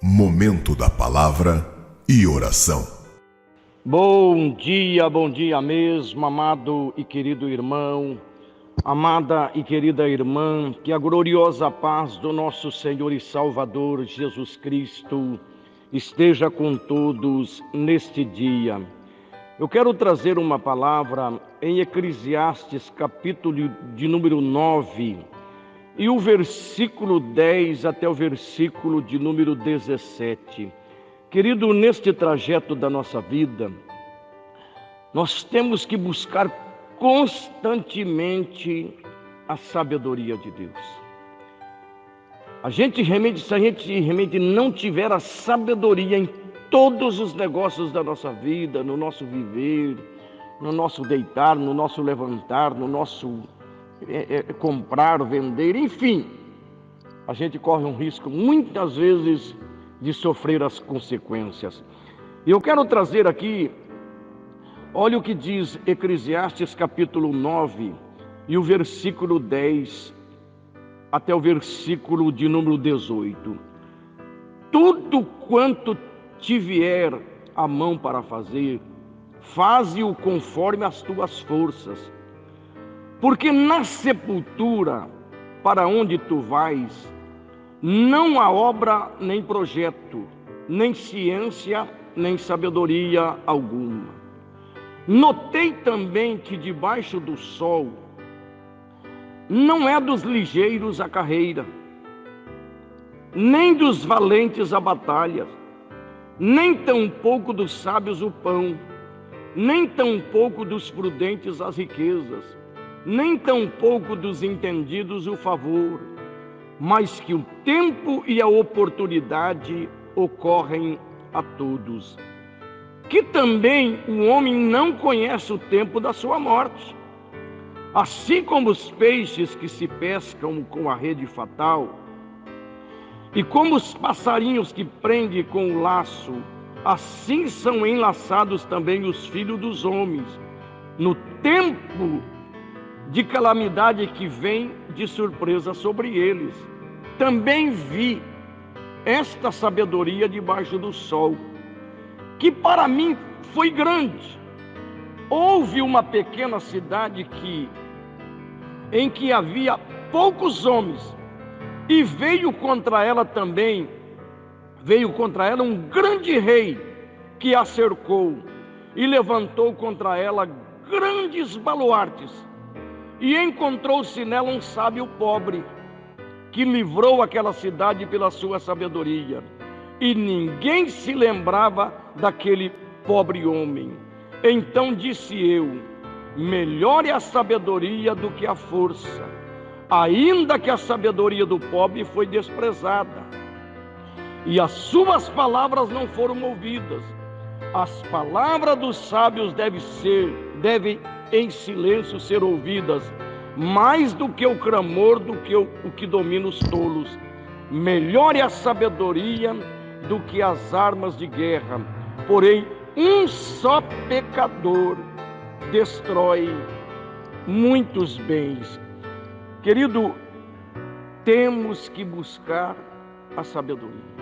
Momento da palavra e oração. Bom dia mesmo, amado e querido irmão, amada e querida irmã, que a gloriosa paz do nosso Senhor e Salvador Jesus Cristo esteja com todos neste dia. Eu quero trazer uma palavra em Eclesiastes, capítulo de número 9, e o versículo 10 até o versículo de número 17. Querido, neste trajeto da nossa vida, nós temos que buscar constantemente a sabedoria de Deus. Se a gente realmente não tiver a sabedoria em todos os negócios da nossa vida, no nosso viver, no nosso deitar, no nosso levantar, no nosso comprar, vender, enfim, a gente corre um risco muitas vezes de sofrer as consequências. E eu quero trazer aqui, olha o que diz Eclesiastes capítulo 9 e o versículo 10 até o versículo de número 18. Tudo quanto te vier a mão para fazer, faze-o conforme as tuas forças, porque na sepultura para onde tu vais, não há obra nem projeto, nem ciência, nem sabedoria alguma. Notei também que debaixo do sol não é dos ligeiros a carreira, nem dos valentes a batalha, nem tampouco dos sábios o pão, nem tampouco dos prudentes as riquezas, nem tampouco dos entendidos o favor, mas que o tempo e a oportunidade ocorrem a todos. Que também o homem não conhece o tempo da sua morte. Assim como os peixes que se pescam com a rede fatal, e como os passarinhos que prende com o laço, assim são enlaçados também os filhos dos homens, no tempo de calamidade que vem de surpresa sobre eles. Também vi esta sabedoria debaixo do sol, que para mim foi grande. Houve uma pequena cidade em que havia poucos homens, e veio contra ela um grande rei que a cercou, e levantou contra ela grandes baluartes, e encontrou-se nela um sábio pobre, que livrou aquela cidade pela sua sabedoria, e ninguém se lembrava daquele pobre homem. Então disse eu: melhor é a sabedoria do que a força, ainda que a sabedoria do pobre foi desprezada, e as suas palavras não foram ouvidas. As palavras dos sábios devem em silêncio ser ouvidas, mais do que o clamor do que o que domina os tolos. Melhor é a sabedoria do que as armas de guerra, porém um só pecador destrói muitos bens. Querido, temos que buscar a sabedoria.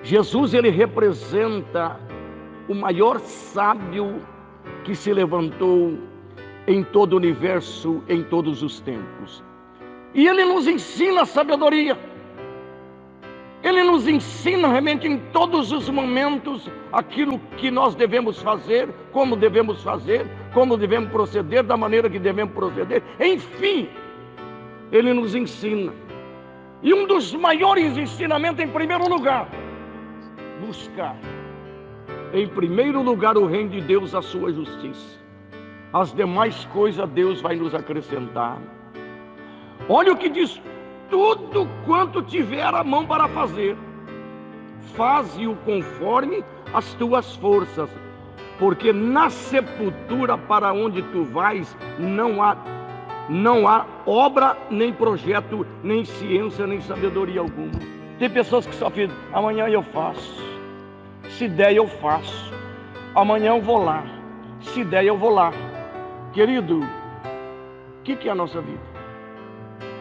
Jesus, ele representa o maior sábio que se levantou em todo o universo, em todos os tempos. E ele nos ensina a sabedoria. Ele nos ensina realmente em todos os momentos aquilo que nós devemos fazer, como devemos proceder, da maneira que devemos proceder. Enfim, ele nos ensina. E um dos maiores ensinamentos, em primeiro lugar, buscar em primeiro lugar o reino de Deus, a sua justiça. As demais coisas Deus vai nos acrescentar. Olha o que diz: tudo quanto tiver a mão para fazer, faze-o conforme as tuas forças, porque na sepultura para onde tu vais não há obra, nem projeto, nem ciência, nem sabedoria alguma. Tem pessoas que só ficam: amanhã eu faço, se der eu faço, amanhã eu vou lá, se der eu vou lá. Querido, o que é a nossa vida?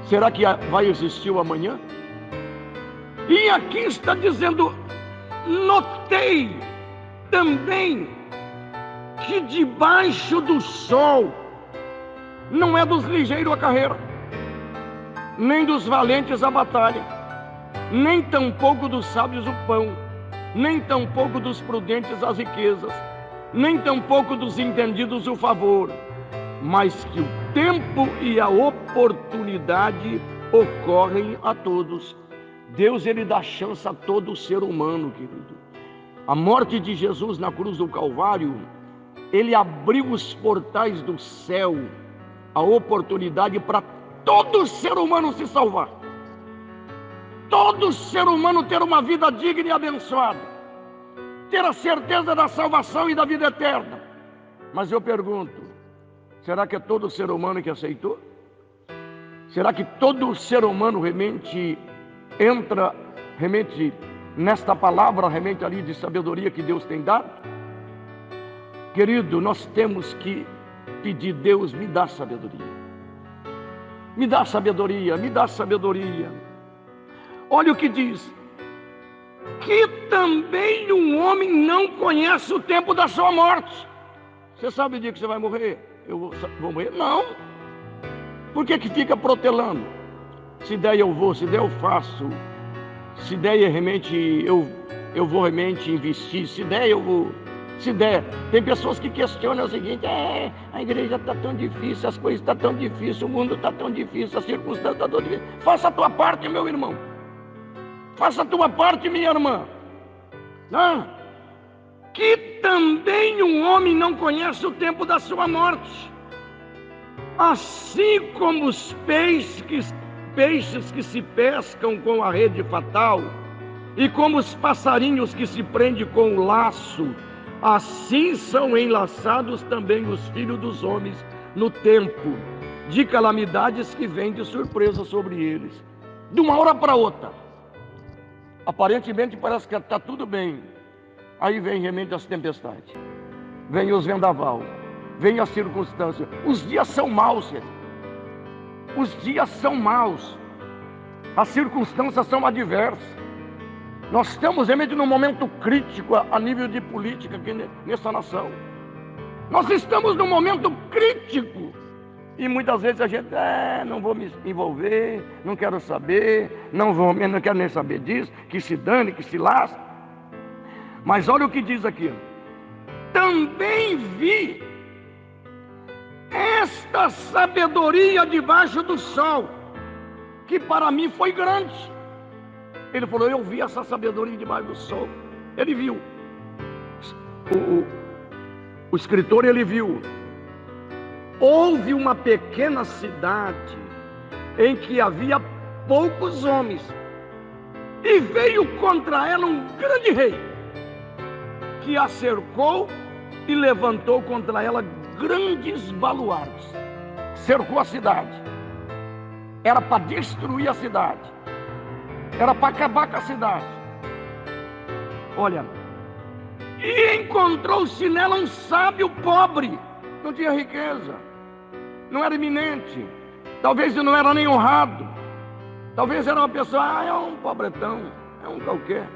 Será que vai existir o amanhã? E aqui está dizendo: notei também que debaixo do sol não é dos ligeiros a carreira, nem dos valentes a batalha, nem tampouco dos sábios o pão, nem tampouco dos prudentes as riquezas, nem tampouco dos entendidos o favor, mas que o tempo e a oportunidade ocorrem a todos. Deus, ele dá chance a todo ser humano, querido. A morte de Jesus na cruz do Calvário, ele abriu os portais do céu, a oportunidade para todo ser humano se salvar, todo ser humano ter uma vida digna e abençoada, ter a certeza da salvação e da vida eterna. Mas eu pergunto, será que é todo ser humano que aceitou? Será que todo ser humano realmente entra nesta palavra ali de sabedoria que Deus tem dado? Querido, nós temos que pedir: Deus, me dá sabedoria, me dá sabedoria, me dá sabedoria. Olha o que diz: que também um homem não conhece o tempo da sua morte. Você sabe o dia que você vai morrer? Eu vou morrer? Não. Por que fica protelando? Se der eu vou, se der eu faço, se der realmente eu vou realmente investir, se der eu vou, se der. Tem pessoas que questionam o seguinte: a igreja está tão difícil, as coisas estão tão difíceis, o mundo está tão difícil, as circunstâncias estão tão difíceis. Faça a tua parte, meu irmão. Faça a tua parte, minha irmã. Que também um homem não conhece o tempo da sua morte, assim como os peixes que se pescam com a rede fatal, e como os passarinhos que se prendem com o laço, assim são enlaçados também os filhos dos homens no tempo de calamidades que vêm de surpresa sobre eles. De uma hora para outra, aparentemente parece que está tudo bem, aí vem realmente as tempestades, vem os vendaval, vem as circunstâncias. Os dias são maus, gente. Os dias são maus, as circunstâncias são adversas. Nós estamos realmente num momento crítico a nível de política aqui nessa nação. Nós estamos num momento crítico e muitas vezes a gente não vou me envolver, não quero saber, não quero nem saber disso, que se dane, que se lasque. Mas olha o que diz aqui: também vi esta sabedoria debaixo do sol, que para mim foi grande. Ele falou: eu vi essa sabedoria debaixo do sol. Ele viu. O escritor, ele viu. Houve uma pequena cidade em que havia poucos homens, e veio contra ela um grande rei, que a cercou e levantou contra ela grandes baluartes. Cercou a cidade. Era para destruir a cidade, era para acabar com a cidade. Olha, e encontrou-se nela um sábio pobre. Não tinha riqueza, não era eminente, talvez não era nem honrado, talvez era uma pessoa, é um pobretão, é um qualquer.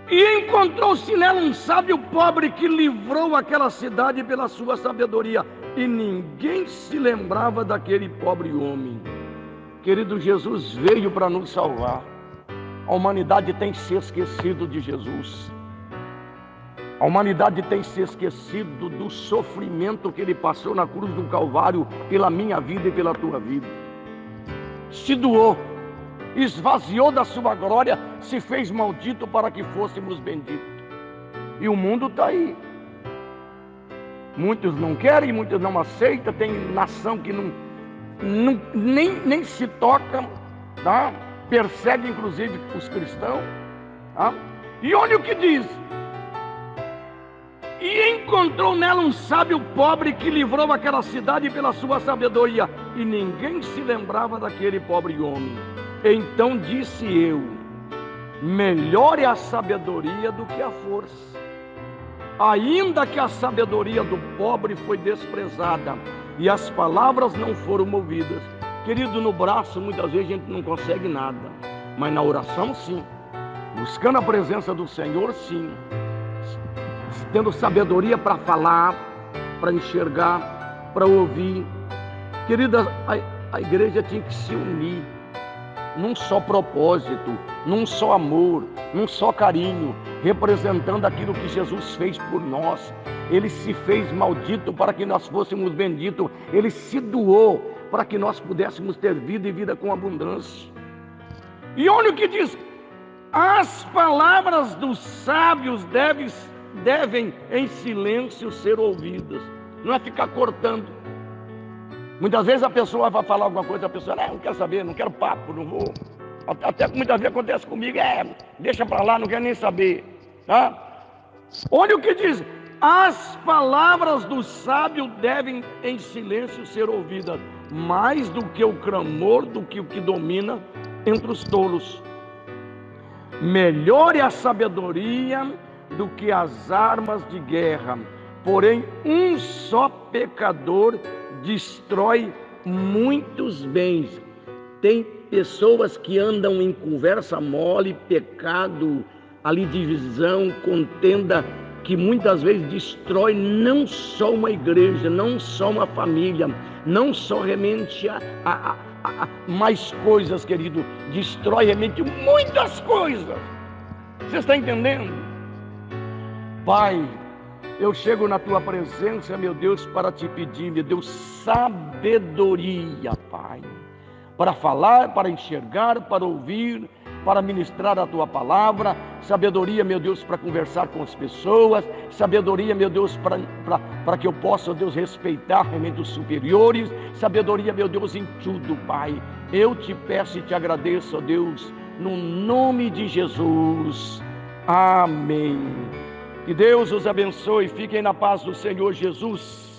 E encontrou-se nela um sábio pobre que livrou aquela cidade pela sua sabedoria, e ninguém se lembrava daquele pobre homem. Querido, Jesus veio para nos salvar. A humanidade tem se esquecido de Jesus. A humanidade tem se esquecido do sofrimento que ele passou na cruz do Calvário pela minha vida e pela tua vida. Se doou, esvaziou da sua glória, se fez maldito para que fôssemos benditos. E o mundo está aí. Muitos não querem, muitos não aceitam. Tem nação que nem se toca, tá? Persegue inclusive os cristãos, tá? E olha o que diz: e encontrou nela um sábio pobre que livrou aquela cidade pela sua sabedoria, e ninguém se lembrava daquele pobre homem. Então disse eu: melhor é a sabedoria do que a força, ainda que a sabedoria do pobre foi desprezada e as palavras não foram ouvidas. Querido, no braço muitas vezes a gente não consegue nada, Mas na oração, sim. Buscando a presença do Senhor, sim. Tendo sabedoria para falar, para enxergar, para ouvir. Querida, a igreja tinha que se unir num só propósito, num só amor, num só carinho, representando aquilo que Jesus fez por nós. Ele se fez maldito para que nós fôssemos benditos. Ele se doou para que nós pudéssemos ter vida e vida com abundância. E olha o que diz: as palavras dos sábios devem em silêncio ser ouvidas. Não é ficar cortando. Muitas vezes a pessoa vai falar alguma coisa, a pessoa, não quero saber, não quero papo, não vou. Até que muitas vezes acontece comigo, deixa para lá, não quero nem saber. Tá? Olha o que diz: as palavras do sábio devem em silêncio ser ouvidas, mais do que o clamor, do que o que domina entre os tolos. Melhor é a sabedoria do que as armas de guerra, porém um só pecador destrói muitos bens. Tem pessoas que andam em conversa mole, pecado, ali divisão, contenda, que muitas vezes destrói não só uma igreja, não só uma família, não só realmente mais coisas, querido, destrói realmente muitas coisas. Você está entendendo? Pai, eu chego na tua presença, meu Deus, para te pedir, meu Deus, sabedoria, Pai, para falar, para enxergar, para ouvir, para ministrar a tua palavra, sabedoria, meu Deus, para conversar com as pessoas, sabedoria, meu Deus, para que eu possa, Deus, respeitar realmente os superiores, sabedoria, meu Deus, em tudo, Pai. Eu te peço e te agradeço, ó Deus, no nome de Jesus. Amém. Que Deus os abençoe. Fiquem na paz do Senhor Jesus.